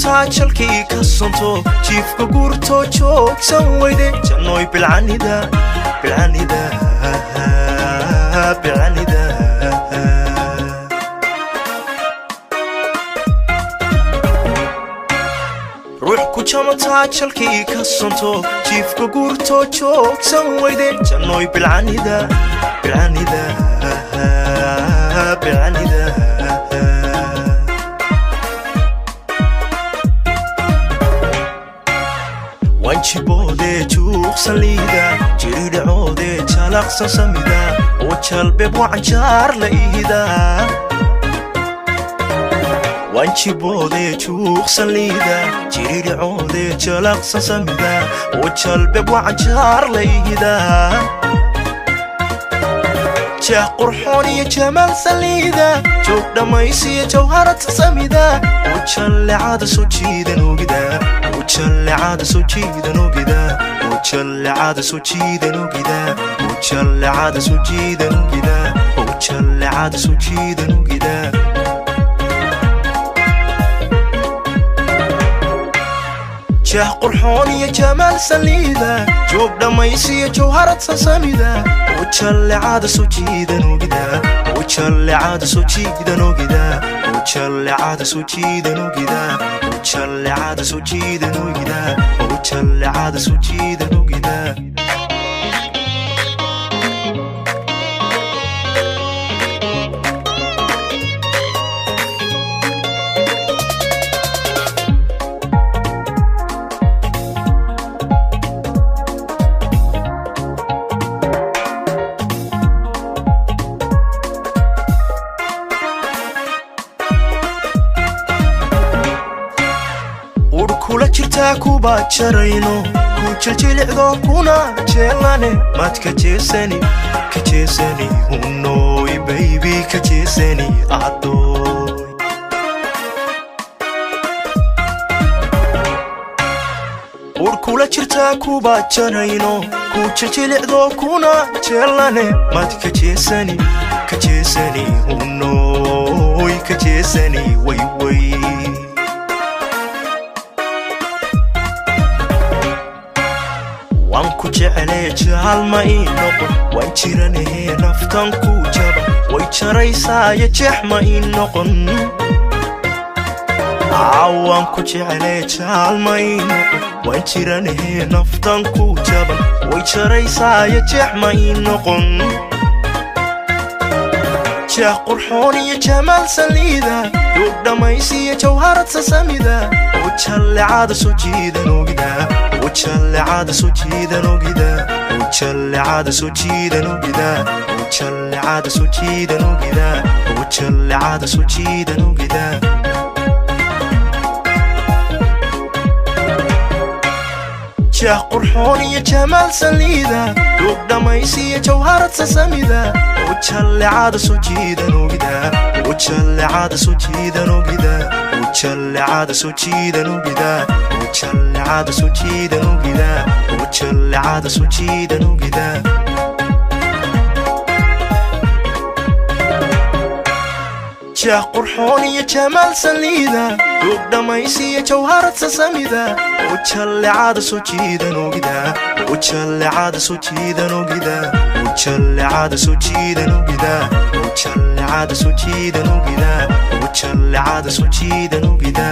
jalkii ka sonto jiifka guurto joogsan weyde jannoy bilcanida bilcanida bilcanida ruux ku jamataa jalkii ka sonto jiifka guurto joogsan weyde jannoy bilcanida bilcanida bilcanida wanjibode juuqsan liida jiridhacoode jalaqsan samida oo jalbeeb wacanjaar la ihida wanjibode juuqsan liida jiridhacoode jalaqsan samida oo jalbeeb wacanjaar la ihida jah qurxoon iyo jamaal saliida joog dhammaysiya jawharata samida oo jallecada soo jiidan ogida oo jallecada soo jiidan ogida oo jallecada soo jiidan ogida oo jallecada soo jiidan ogida oo jallecada soo jiidan ogida jah qurxoon iyo jamaal saliida joog dhammaysiya jawharata samida oo jallecada soo jiidan ogida oo jallecada soo jiidan ogida oo jallecada soo jiidan ogida oo jallecada soo jiidan ogida oo jallecada soo jiidan ogida kula jirtaa kuba jarayno ku jiljilicdo kuna jeelane maad ka jeesani hunooy baby ka jeesani adoy kula jirtaa kuba jarayno ku jiljilicdo kuna jeelane maad ka jeesani hunooy ka jeesani way waan ku jeclay jaal ma ii noqon waan jiranahe naftan ku jaba way jaraysaa jeex ma ii noqon waan ku jeclay jaal ma ii noqon waan jiranahe naftan ku jaba way jaraysaa jeex ma ii noqon jah qurxoon iyo jamaal saliida joog dhammaysiya jawharata samida oo jallecada soo jiidan ogida oo jallecada soo jiidan ogida oo jallecada soo jiidan ogida oo jallecada soo jiidan ogida oo jallecada soo jiidan ogida jah qurxoon iyo jamaal saliida joog dhammaysiya jawharata samida oo jallecada soo jiidan ogida oo jallecada soo jiidan ogida oo jallecada soo jiidan ogida oo jallecada soo jiidan ogida oo jallecada soo jiidan ogida jah qurxoon iyo jamaal saliida joog dhammaysiya jawharata samida oo jallecada soo jiidan ogida oo jallecada soo jiidan ogida oo jallecada soo jiidan ogida oo jallecada soo jiidan ogida oo jallecada soo jiidan ogida